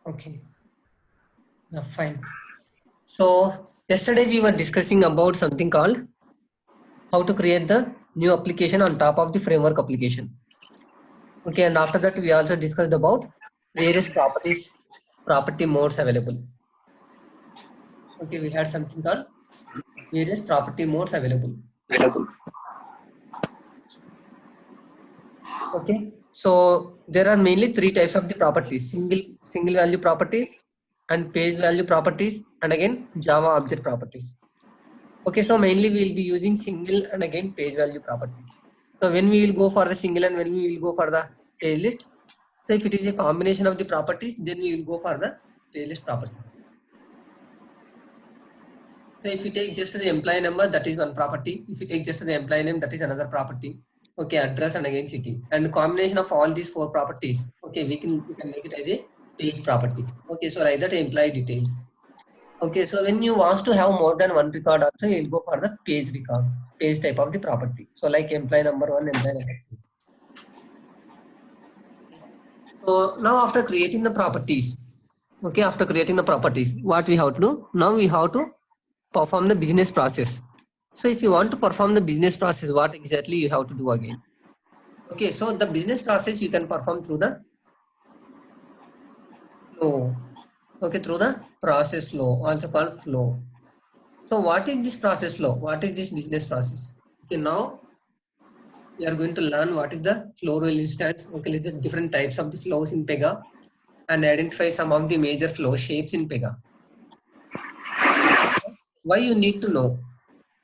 Okay, fine. So yesterday we were discussing about something called how to create the new application on top of the framework application. Okay, and after that we also discussed about various property modes available. Okay, we had something called various property modes available. Okay, so there are mainly three types of the properties: single value properties, and page value properties, and again Java object properties. Okay, so mainly we will be using single and again page value properties. So when we will go for the single and when we will go for the page list. So if it is a combination of the properties, then we will go for the page list property. So if you take just the employee number, that is one property. If you take just the employee name, that is another property. Okay, address and again city. And the combination of all these four properties, okay, we can make it as a page property. Okay, so like that employee details. Okay, so when you want to have more than one record also, you'll go for the page record, page type of the property. So like employee number one, employee number two. So now after creating the properties, okay, after creating the properties, what we have to do? Now we have to perform the business process. So if you want to perform the business process, what exactly you have to do again? Okay, so the business process you can perform through the flow. Okay, through the process flow, also called flow. So what is this process flow? What is this business process? Okay, now we are going to learn what is the flow rule instance. Okay, list the different types of the flows in Pega and identify some of the major flow shapes in Pega. Why you need to know?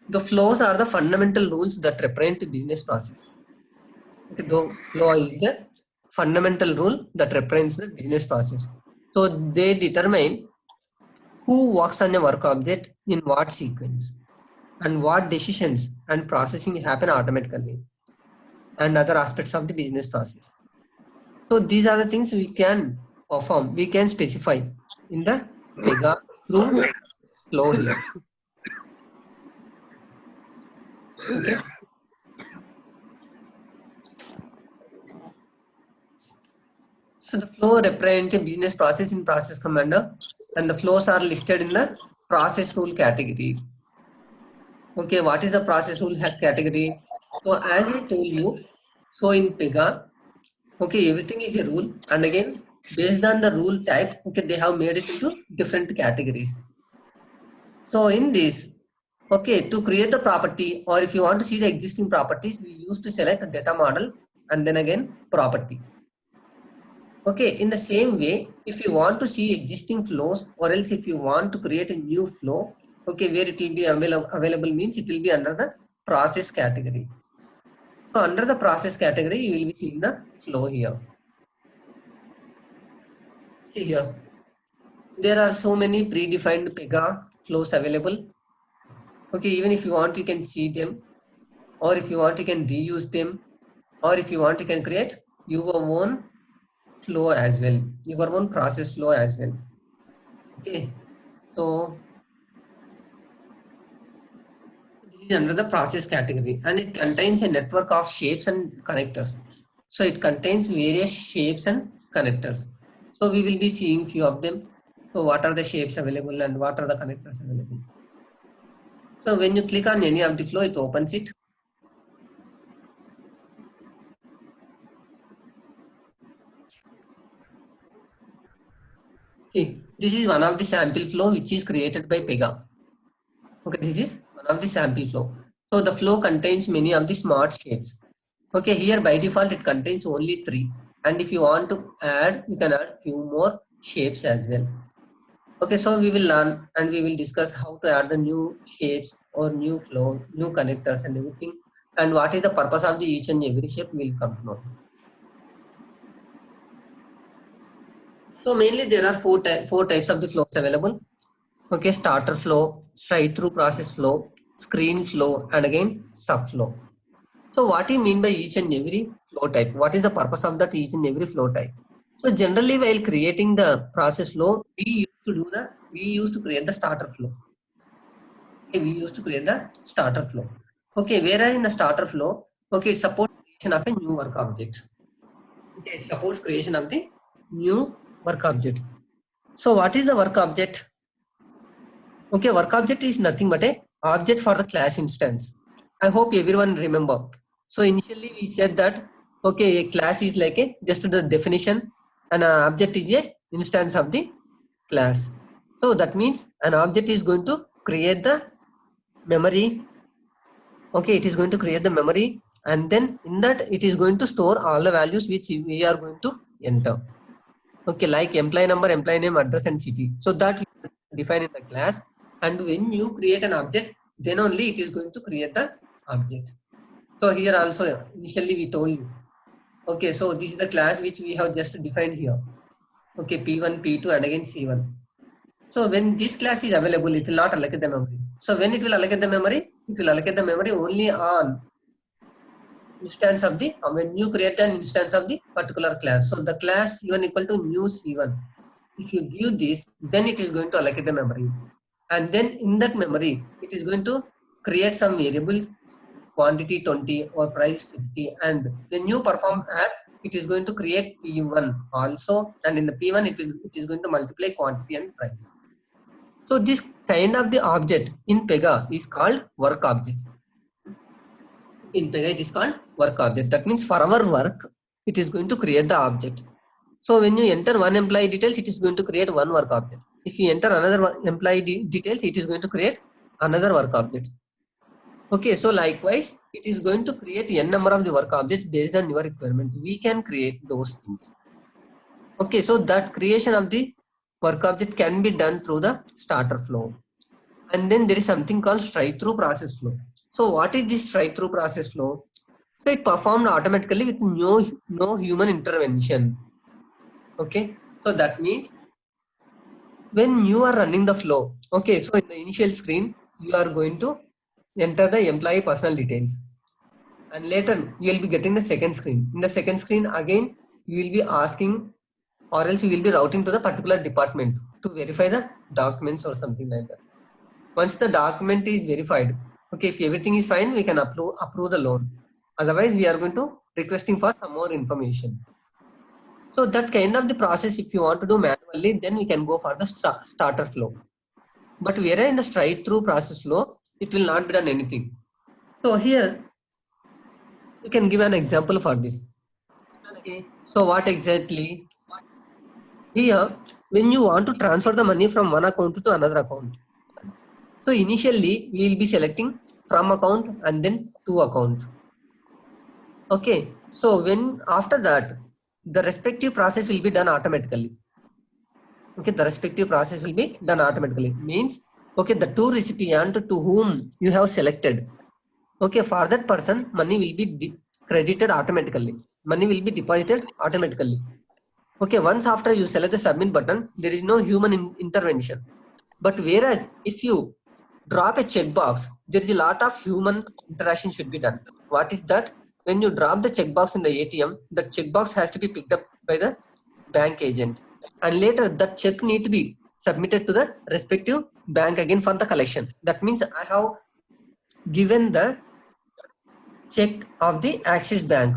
The flows are the fundamental rules that represent the business process. Okay, the flow is the fundamental rule that represents the business process. So they determine who works on a work object in what sequence and what decisions and processing happen automatically and other aspects of the business process. So these are the things we can perform, we can specify in the Pega through flow here. Okay. So the flow represents a business process in process commander, and the flows are listed in the process rule category. Okay, what is the process rule category? So as I told you, so in Pega, okay, everything is a rule, and again, based on the rule type, okay, they have made it into different categories. So in this, okay, to create the property, or if you want to see the existing properties, we used to select a data model and then again property. Okay, in the same way, if you want to see existing flows, or else if you want to create a new flow, okay, where it will be available means it will be under the process category. So under the process category, you will be seeing the flow here. See here, there are so many predefined Pega flows available. Okay, even if you want, you can see them, or if you want, you can reuse them, or if you want, you can create your own flow as well, your own process flow as well. Okay, so this is under the process category, and it contains a network of shapes and connectors. So it contains various shapes and connectors. So we will be seeing few of them. So what are the shapes available and what are the connectors available? So when you click on any of the flow, it opens it. Okay, this is one of the sample flow which is created by Pega. Okay, this is one of the sample flow. So the flow contains many of the smart shapes. Okay, here by default it contains only 3, and if you want to add, you can add few more shapes as well. Okay, so we will learn and we will discuss how to add the new shapes or new flow, new connectors and everything, and what is the purpose of the each and every shape will come to know. So mainly there are four types of the flows available. Okay, starter flow, straight through process flow, screen flow, and again subflow. So what do you mean by each and every flow type? What is the purpose of that each and every flow type? So generally while creating the process flow, we used to create the starter flow. Okay, we used to create the starter flow. Okay, whereas in the starter flow, okay, it supports creation of a new work object. Okay, it supports creation of the new work object. So what is the work object? Okay, work object is nothing but a object for the class instance. I hope everyone remember. So initially we said that, okay, a class is like a just the definition, and an object is a instance of the class. So that means an object is going to create the memory. Okay, it is going to create the memory, and then in that it is going to store all the values which we are going to enter. Okay, like employee number, employee name, address, and city. So that we define in the class, and when you create an object, then only it is going to create the object. So here also initially we told you. Okay, so this is the class which we have just defined here. Okay, P1, P2, and again C1. So when this class is available, it will not allocate the memory. So when it will allocate the memory, it will allocate the memory only on instance of the when you create an instance of the particular class. So the class C1 equal to new C1. If you give this, then it is going to allocate the memory, and then in that memory, it is going to create some variables, quantity 20 or price 50, and when you perform add, it is going to create P1 also, and in the P1 it is going to multiply quantity and price. So this kind of the object in Pega is called work object. In Pega it is called work object. That means for our work, it is going to create the object. So when you enter one employee details, it is going to create one work object. If you enter another employee details, it is going to create another work object. Okay, so likewise, it is going to create n number of the work objects based on your requirement. We can create those things. Okay, so that creation of the work object can be done through the starter flow. And then there is something called straight-through process flow. So what is this straight-through process flow? So it performed automatically with no human intervention. Okay, so that means when you are running the flow, okay, so in the initial screen, you are going to enter the employee personal details, and later you will be getting the second screen. In the second screen, again, you will be asking, or else you will be routing to the particular department to verify the documents or something like that. Once the document is verified, okay, if everything is fine, we can approve the loan. Otherwise, we are going to requesting for some more information. So that kind of the process, if you want to do manually, then we can go for the starter flow. But whereas in the straight-through process flow, it will not be done anything. So here, you can give an example for this. Okay. So what exactly? Here, when you want to transfer the money from one account to another account, so initially we will be selecting from account and then to account. Okay. So when after that, the respective process will be done automatically. Okay, the respective process will be done automatically. Means, okay, the two recipient to whom you have selected, okay, for that person, money will be credited automatically. Money will be deposited automatically. Okay, once after you select the submit button, there is no human intervention. But whereas if you drop a checkbox, there is a lot of human interaction should be done. What is that? When you drop the checkbox in the ATM, the checkbox has to be picked up by the bank agent, and later that check need to be submitted to the respective bank again for the collection. That means I have given the check of the Axis Bank,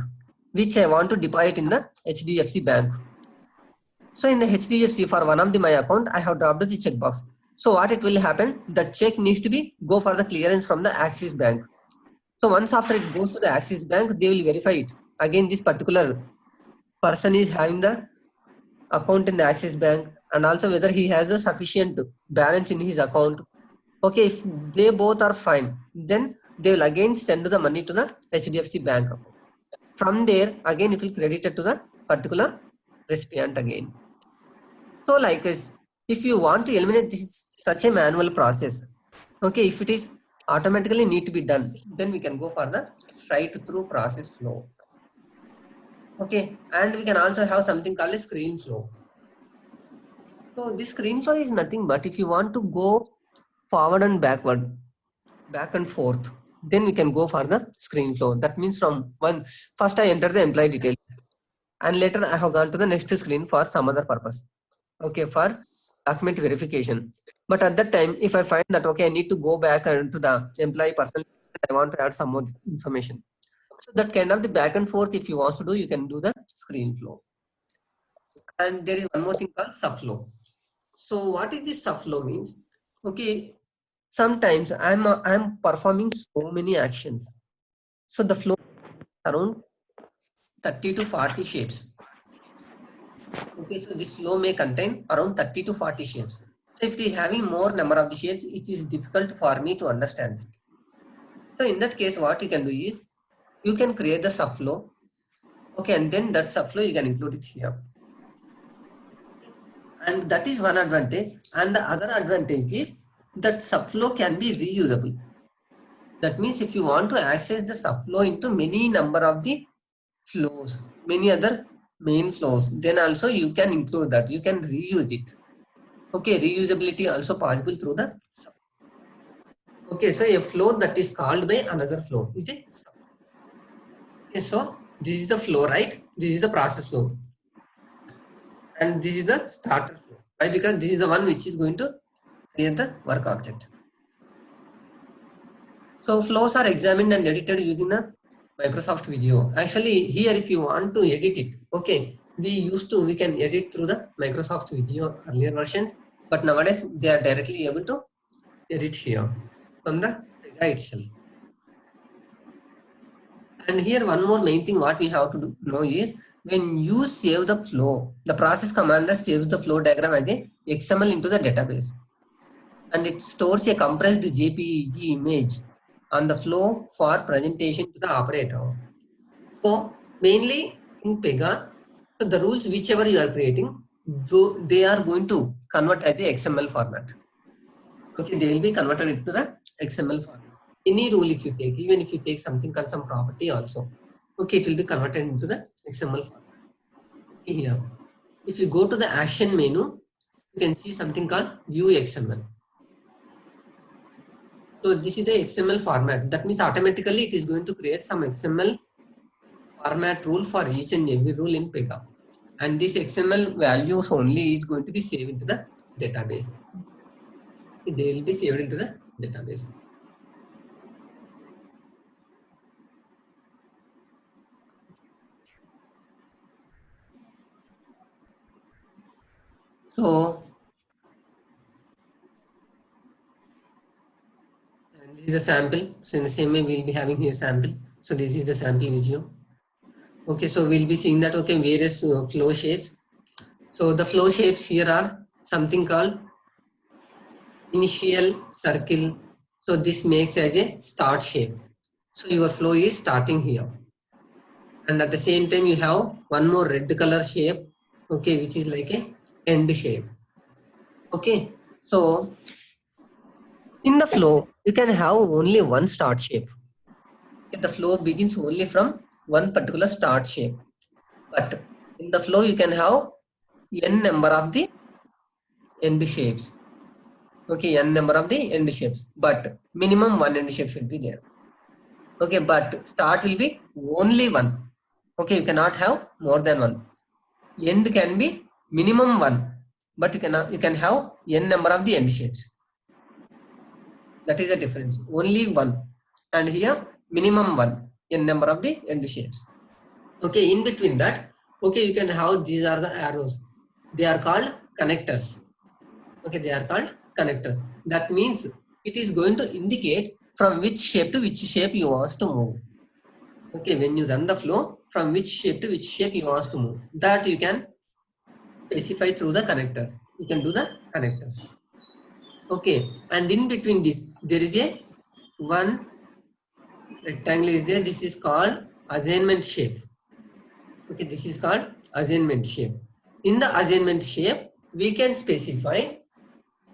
which I want to deposit in the HDFC Bank. So in the HDFC, for one of my account, I have dropped the checkbox. So what it will happen, the check needs to be go for the clearance from the Axis Bank. So once after it goes to the Axis Bank, they will verify it. Again, this particular person is having the account in the Axis Bank, and also whether he has the sufficient balance in his account. Okay, if they both are fine, then they will again send the money to the HDFC Bank account. From there, again it will credit it to the particular recipient again. So like this, if you want to eliminate such a manual process, okay, if it is automatically need to be done, then we can go for the straight-through process flow. Okay, and we can also have something called a screen flow. So this screen flow is nothing but if you want to go forward and backward, back and forth, then we can go for the screen flow. That means from first I enter the employee detail, and later I have gone to the next screen for some other purpose. Okay, for document verification. But at that time, if I find that, okay, I need to go back to the employee personal, I want to add some more information. So that kind of the back and forth, if you want to do, you can do the screen flow. And there is one more thing called subflow. So what is this subflow means? Okay, sometimes I'm performing so many actions. So the flow around 30 to 40 shapes. Okay, so this flow may contain around 30 to 40 shapes. So if it is having more number of the shapes, it is difficult for me to understand it. So in that case, what you can do is you can create the subflow. Okay, and then that subflow you can include it here. And that is one advantage. And the other advantage is that subflow can be reusable. That means if you want to access the subflow into many number of the flows, many other main flows, then also you can include that. You can reuse it. Okay, reusability also possible through the sub. Okay, so a flow that is called by another flow is a sub. Okay, so this is the flow, right? This is the process flow. And this is the starter flow. Why? Because this is the one which is going to create the work object. So flows are examined and edited using the Microsoft Visio. Actually, here if you want to edit it, okay, we can edit through the Microsoft Visio earlier versions, but nowadays they are directly able to edit here from the Pega itself. And here one more main thing what we have to know is when you save the flow, the process commander saves the flow diagram as a XML into the database, and it stores a compressed JPEG image on the flow for presentation to the operator. So mainly in Pega, so the rules whichever you are creating, they are going to convert as a XML format. Okay, they will be converted into the XML format. Any rule if you take, even if you take something called some property also, okay, it will be converted into the XML format. Here, if you go to the action menu, you can see something called view XML. So this is the XML format. That means automatically it is going to create some XML format rule for each and every rule in Pega. And this XML values only is going to be saved into the database. They will be saved into the database. So and this is the sample. So in the same way, we'll be having here sample. So this is the sample video. Okay, so we'll be seeing that, okay, various flow shapes. So the flow shapes here are something called initial circle. So this makes as a start shape. So your flow is starting here. And at the same time, you have one more red color shape, okay, which is like a end shape. Okay, so in the flow, you can have only one start shape. Okay, the flow begins only from one particular start shape. But in the flow, you can have n number of the end shapes. Okay, n number of the end shapes, but minimum one end shape should be there. Okay, but start will be only one. Okay, you cannot have more than one. End can be minimum one, but you can have n number of the end shapes. That is the difference. Only one, and here minimum one, n number of the end shapes. Okay, in between that, okay, you can have these are the arrows. They are called connectors. Okay, they are called connectors. That means it is going to indicate from which shape to which shape you want to move. Okay, when you run the flow, from which shape to which shape you want to move, that you can specify through the connectors. You can do the connectors. Okay, and in between this, there is a one rectangle is there. This is called assignment shape. Okay, this is called assignment shape. In the assignment shape, we can specify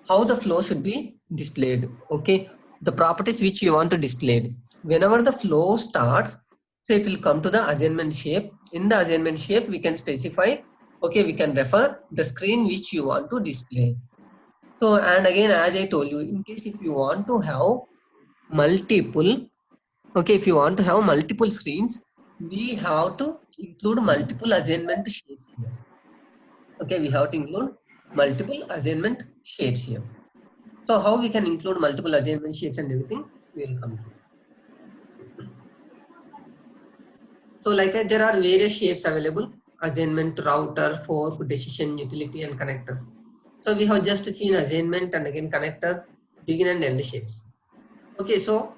how the flow should be displayed. Okay, the properties which you want to display. Whenever the flow starts, so it will come to the assignment shape. In the assignment shape, we can specify, okay, we can refer the screen which you want to display. So, and again, as I told you, in case if you want to have multiple, okay, if you want to have multiple screens, we have to include multiple assignment shapes here. Okay, we have to include multiple assignment shapes here. So how we can include multiple assignment shapes and everything, we will come to. So like there are various shapes available: assignment, router, fork, decision, utility, and connectors. So we have just seen assignment and again connector, begin and end shapes. Okay, so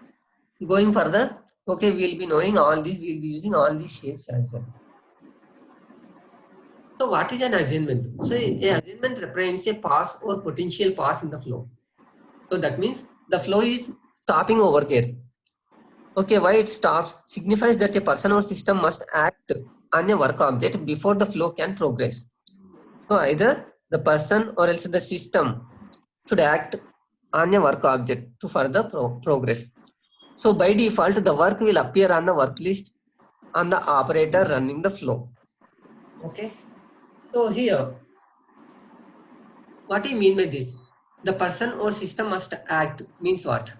going further, okay, we'll be knowing all these, we'll be using all these shapes as well. So what is an assignment? So an assignment represents a pass or potential pass in the flow. So that means the flow is stopping over there. Okay, why it stops signifies that a person or system must act on a work object before the flow can progress. So either the person or else the system should act on a work object to further progress. So by default, the work will appear on the work list on the operator running the flow. Okay. So here, what I mean by this, the person or system must act means what?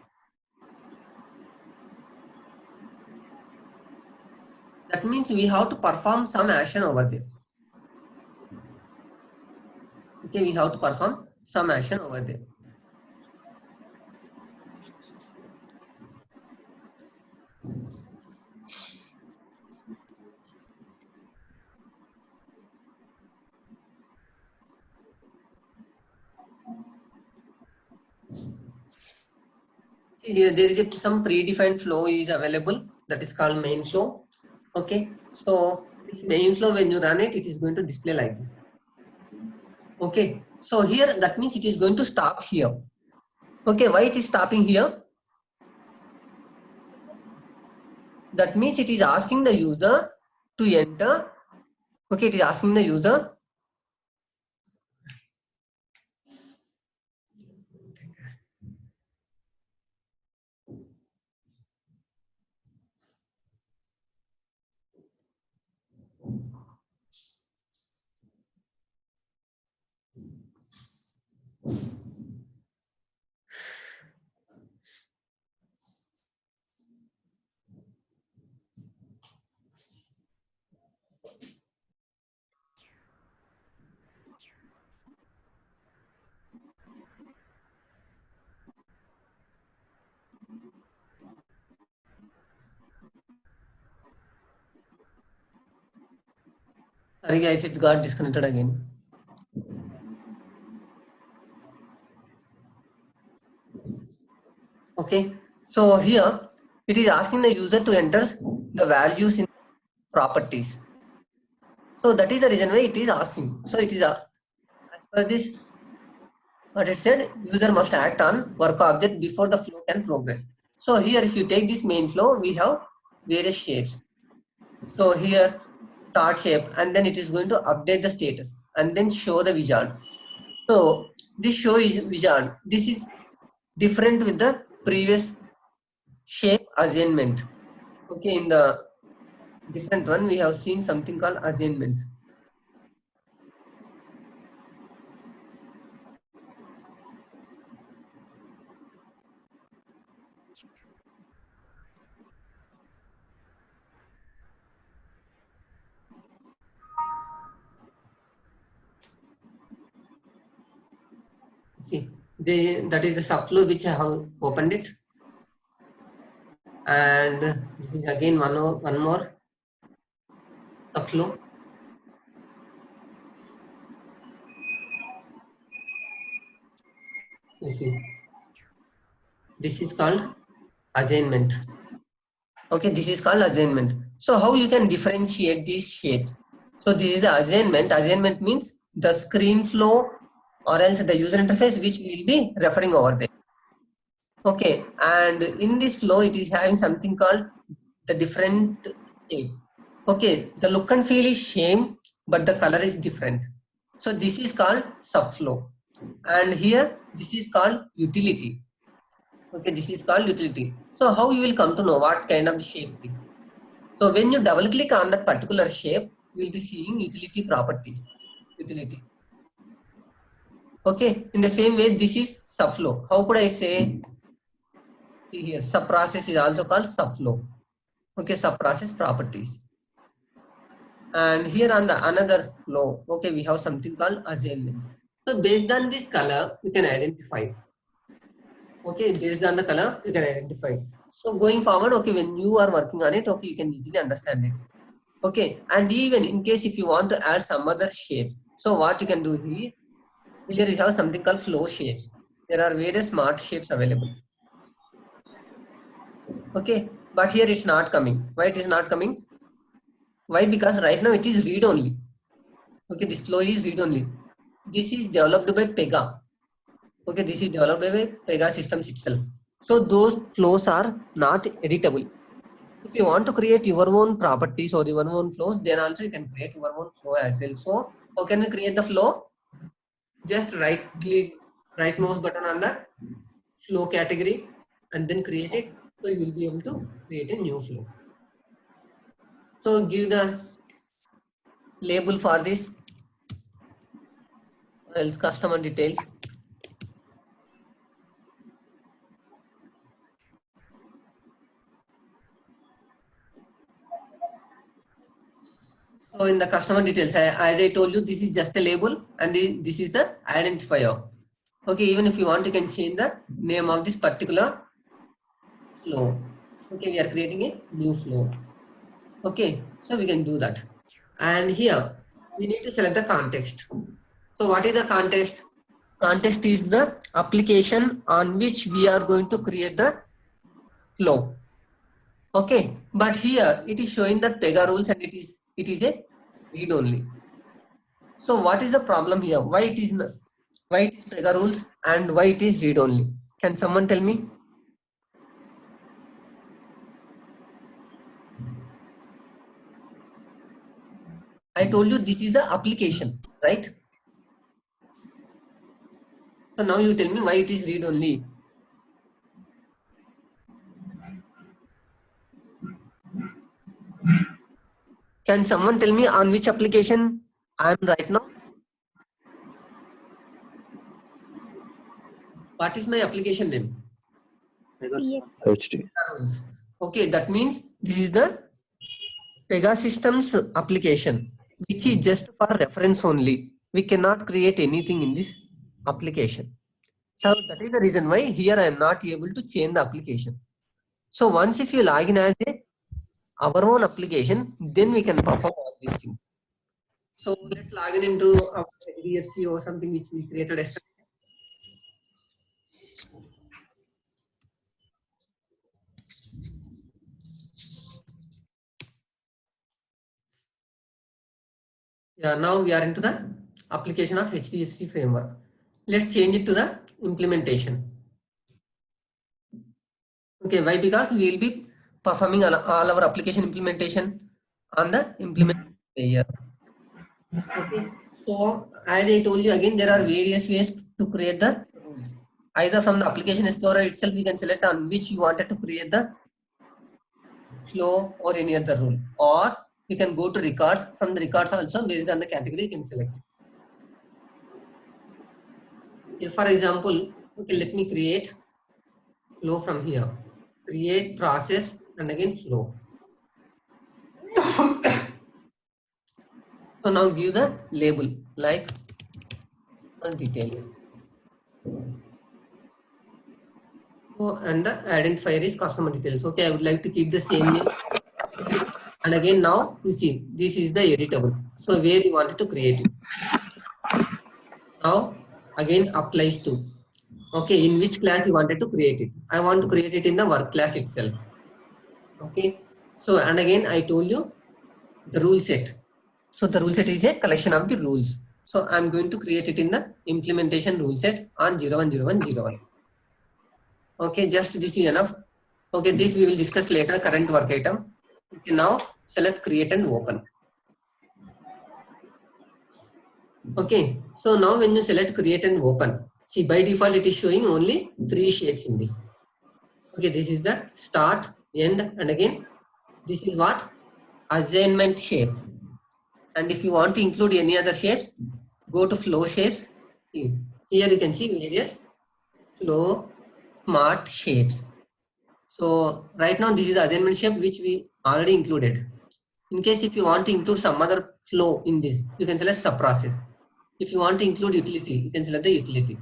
That means we have to perform some action over there. Okay, we have to perform some action over there. Here there is some predefined flow is available, that is called main flow. Okay, so this main flow, when you run it, it is going to display like this. Okay, so here that means it is going to stop here. Okay, why it is stopping here? That means it is asking the user to enter. Okay, it is asking the user sorry guys, it's got disconnected again. Okay, so here it is asking the user to enter the values in properties. So that is the reason why it is asking. So it is as per this, what it said, user must act on work object before the flow can progress. So here if you take this main flow, we have various shapes. So here start shape, and then it is going to update the status and then show the wizard. So this show is wizard. This is different with the previous shape assignment. Okay, in the different one we have seen something called assignment. See, that is the subflow which I have opened it, and this is again one more subflow. You see, this is called assignment. Okay, this is called assignment. So how you can differentiate these shapes? So this is the assignment. Assignment means the screen flow or else the user interface which we will be referring over there. Okay, and in this flow it is having something called the different shape. Okay, the look and feel is same, but the color is different. So this is called subflow, and here this is called utility. Okay, this is called utility. So how you will come to know what kind of shape it is? So when you double click on that particular shape, you will be seeing utility properties. Utility. Okay, in the same way, this is subflow. How could I say? Here, subprocess is also called subflow. Okay, subprocess properties. And here on the another flow, okay, we have something called assignment. So based on this color, we can identify. Okay, based on the color, you can identify. So going forward, okay, when you are working on it, okay, you can easily understand it. Okay, and even in case if you want to add some other shapes, so what you can do here, Here you have something called flow shapes. There are various smart shapes available. Okay, but here it's not coming. Why it is not coming? Why? Because right now it is read only. Okay, this flow is read only. This is developed by Pega. Okay, this is developed by Pega systems itself. So those flows are not editable. If you want to create your own properties or your own flows, then also you can create your own flow as well. So how can we create the flow? Just right click, right mouse button on the flow category and then create it. So you will be able to create a new flow. So give the label for this, else customer details. So in the customer details, as I told you, this is just a label and this is the identifier. Okay, even if you want, you can change the name of this particular flow. Okay, we are creating a new flow. Okay, so we can do that. And here we need to select the context. So what is the context? Context is the application on which we are going to create the flow. Okay, but here it is showing that Pega rules and it is a read only. So what is the problem here? Why it is Pega rules and why it is read only? Can someone tell me? I told you this is the application, right? So now you tell me why it is read only. Can someone tell me on which application I am right now? What is my application name? HD. Okay, that means this is the Pega Systems application, which is just for reference only. We cannot create anything in this application. So that is the reason why here I am not able to change the application. So once if you log in as our own application, then we can perform all these things. So let's log in into our HDFC or something which we created yesterday. Yeah, now we are into the application of HDFC framework. Let's change it to the implementation. Okay, why? Because we will be performing all our application implementation on the implementation layer. Okay, so as I told you again, there are various ways to create the rules. Either from the application explorer itself, we can select on which you wanted to create the flow or any other rule, or we can go to records. From the records also, based on the category, you can select it. If, for example, okay, let me create flow from here. Create process and again flow. So now give the label like details. So, and the identifier is customer details. Okay, I would like to keep the same name. And again, now you see this is the editable. So where you wanted to create it. Now again applies to. Okay, in which class you wanted to create it. I want to create it in the work class itself. Okay, so and again I told you the rule set. So the rule set is a collection of the rules. So I'm going to create it in the implementation rule set on 010101. Okay, just this is enough. Okay, this we will discuss later, current work item. Okay, now select create and open. Okay, so now when you select create and open, see by default it is showing only 3 shapes in this. Okay, this is the start, end, and again this is what? Assignment shape. And if you want to include any other shapes, go to flow shapes. Here you can see various flow smart shapes. So right now this is the assignment shape which we already included. In case if you want to include some other flow in this, you can select subprocess. If you want to include utility, you can select the utility.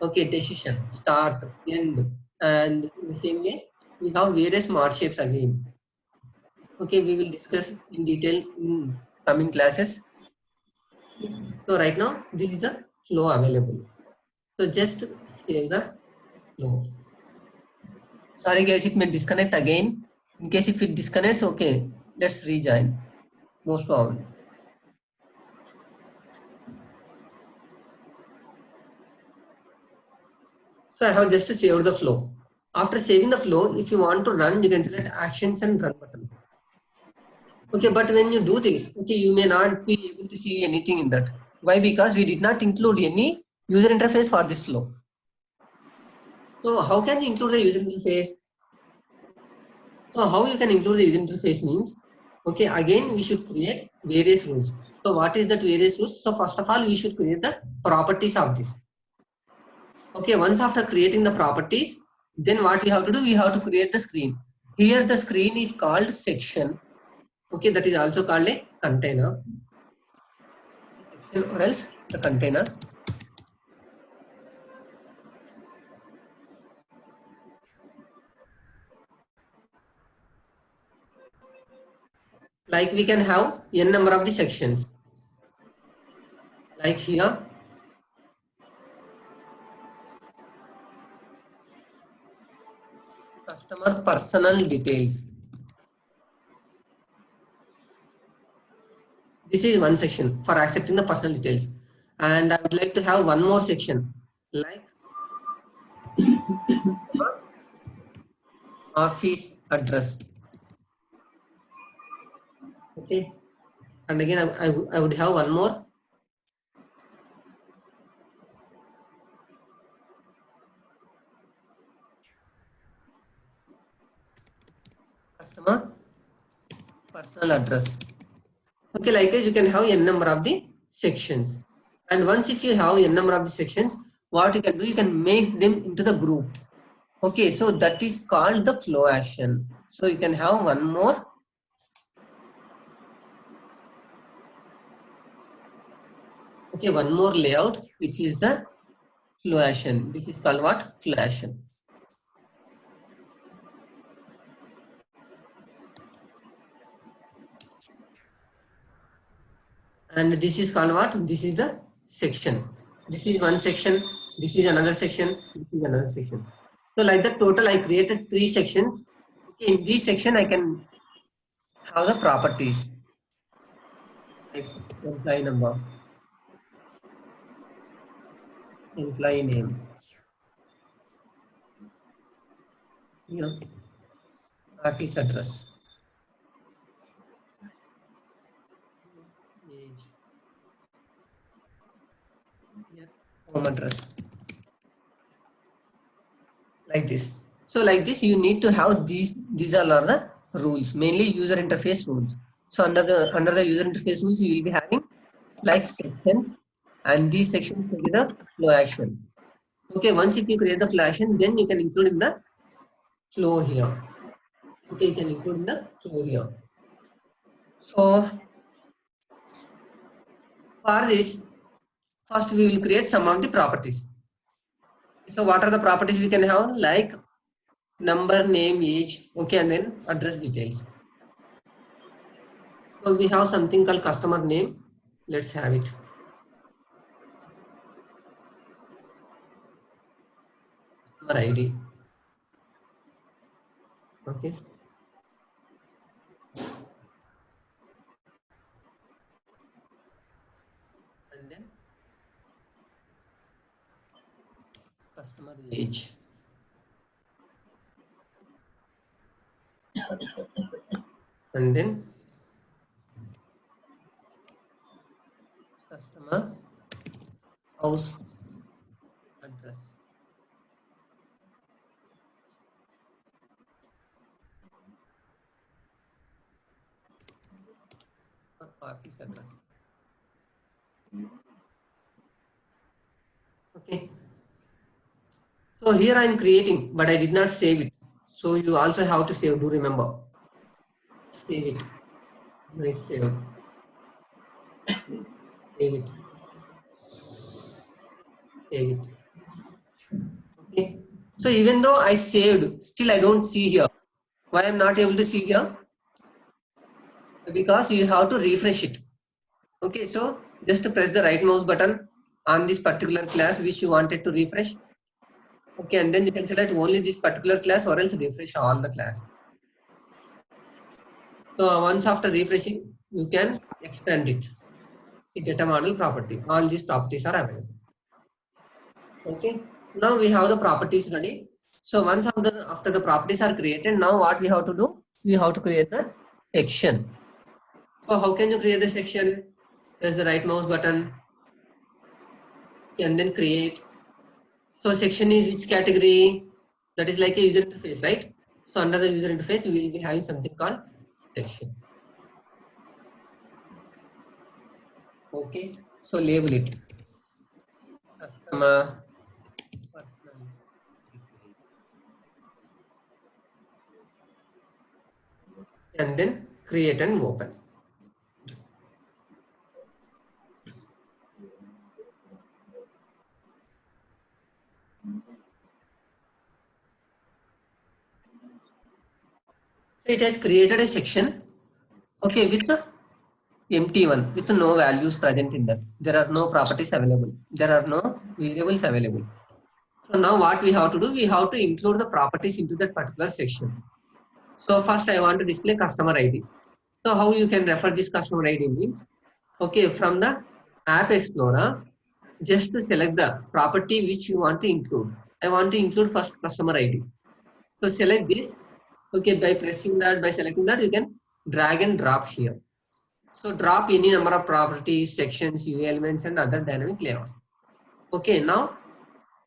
Okay, decision, start, end, and in the same way we have various smart shapes again. Okay, we will discuss in detail in coming classes. So right now this is the flow available. So just save the flow. Sorry guys, it may disconnect again. In case if it disconnects, okay, let's rejoin. Most probably. So I have just saved the flow. After saving the flow, if you want to run, you can select actions and run button. Okay, but when you do this, okay, you may not be able to see anything in that. Why? Because we did not include any user interface for this flow. So how can you include the user interface? So how you can include the user interface means, okay, again we should create various rules. So what is that various rules? So first of all, we should create the properties of this. Okay, once after creating the properties, then what we have to do, we have to create the screen. Here the screen is called section. Okay, that is also called a container. Section or else the container. Like we can have n number of the sections. Like here, customer personal details. This is one section for accepting the personal details. And I would like to have one more section like office address. Okay. And again, I would have one more. Customer personal address. Okay, likewise you can have n number of the sections. And once if you have n number of the sections, what you can do, you can make them into the group. Okay, so that is called the flow action. So you can have one more. Okay, one more layout, which is the flow action. This is called what? Flow action. And this is called what? This is the section. This is one section. This is another section. This is another section. So like that total, I created 3 sections. Okay, in this section, I can have the properties. Like employee number, employee name, you know, office address, age, home address, like this. So like this, you need to have these all are the rules, mainly user interface rules. So under the user interface rules, you will be having like sections, and these sections will be the flow action. Okay, once if you create the flow action, then you can include in the flow here. Okay, you can include in the flow here. So for this, first we will create some of the properties. So what are the properties we can have? Like number, name, age, okay, and then address details. So we have something called customer name. Let's have it. Customer ID. Okay. And then customer age. And then customer house address. Office address. Okay. So here I am creating, but I did not save it. So you also have to save. Do remember, save it. Right, save. Save it. Save it. Okay. So even though I saved, still I don't see here. Why I'm not able to see here? Because you have to refresh it. Okay, so just press the right mouse button on this particular class which you wanted to refresh. Okay, and then you can select only this particular class or else refresh all the classes. So once after refreshing, you can expand it. The data model property. All these properties are available. Okay. Now we have the properties ready. So once after the properties are created, now what we have to do? We have to create the section. So how can you create the section? There's the right mouse button and then create. So section is which category? That is like a user interface, right? So under the user interface, we will be having something called section. Okay. So label it. Customer personal details. And then create and open. So it has created a section, okay, with the empty one, with no values present in that. There are no properties available. There are no variables available. So now what we have to do, we have to include the properties into that particular section. So first I want to display customer ID. So how you can refer this customer ID means, okay, from the App Explorer, just to select the property which you want to include. I want to include first customer ID. So select this. Okay, by pressing that, by selecting that, you can drag and drop here. So drop any number of properties, sections, UI elements, and other dynamic layouts. Okay, now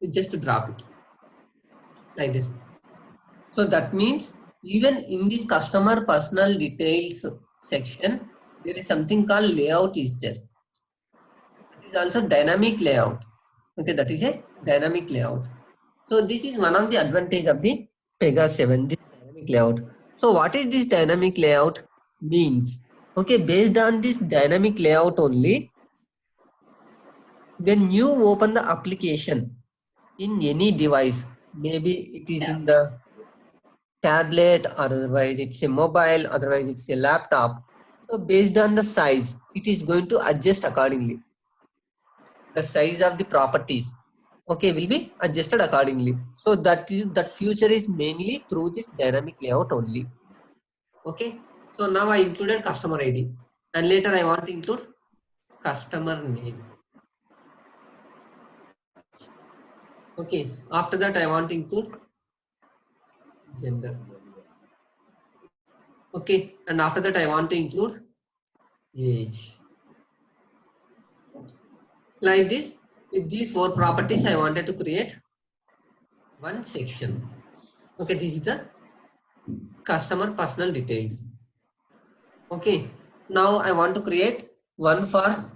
just drop it like this. So that means even in this customer personal details section, there is something called layout is there. It is also dynamic layout. Okay, that is a dynamic layout. So this is one of the advantage of the Pega 7, this dynamic layout. So what is this dynamic layout means? Okay, based on this dynamic layout only, when you open the application in any device, maybe it is in the tablet, otherwise it's a mobile, otherwise it's a laptop. So based on the size, it is going to adjust accordingly. The size of the properties, okay, will be adjusted accordingly. So that feature is mainly through this dynamic layout only. Okay, so now I included customer ID and later I want to include customer name. Okay, after that I want to include gender. Okay, and after that I want to include age. Like this, with these 4 properties I wanted to create one section. Okay, this is the customer personal details. Okay, now I want to create one for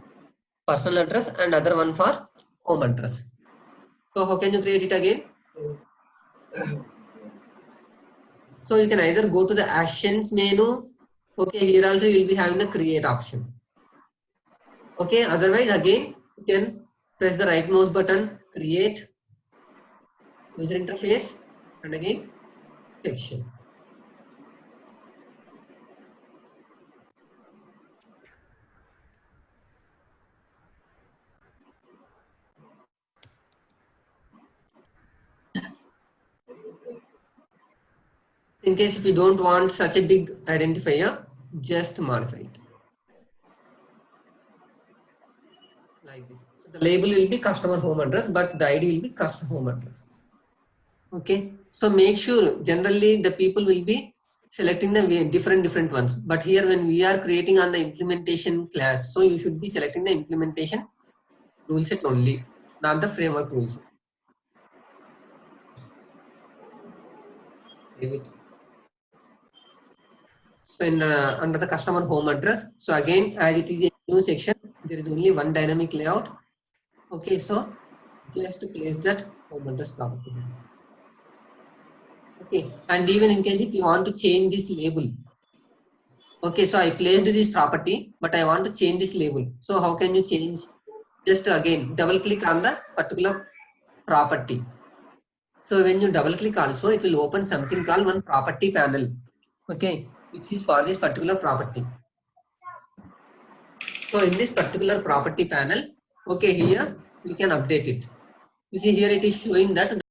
personal address and other one for home address. So how can you create it again? So you can either go to the actions menu. Okay, here also you will be having the create option. Okay, otherwise again you can press the right mouse button, create, user interface, and again section. In case if you don't want such a big identifier, just modify it like this. So the label will be customer home address, but the ID will be customer home address. Okay, so make sure generally the people will be selecting the different ones, but here when we are creating on the implementation class, so you should be selecting the implementation rule set only, not the framework rules. So in under the customer home address, so again as it is a new section, there is only one dynamic layout. Okay, so just to place that home address property. Okay, and even in case if you want to change this label, okay, so I placed this property, but I want to change this label. So how can you change? Just again double click on the particular property. So when you double click also, it will open something called one property panel. Okay, which is for this particular property. So in this particular property panel, okay, here we can update it. You see here it is showing that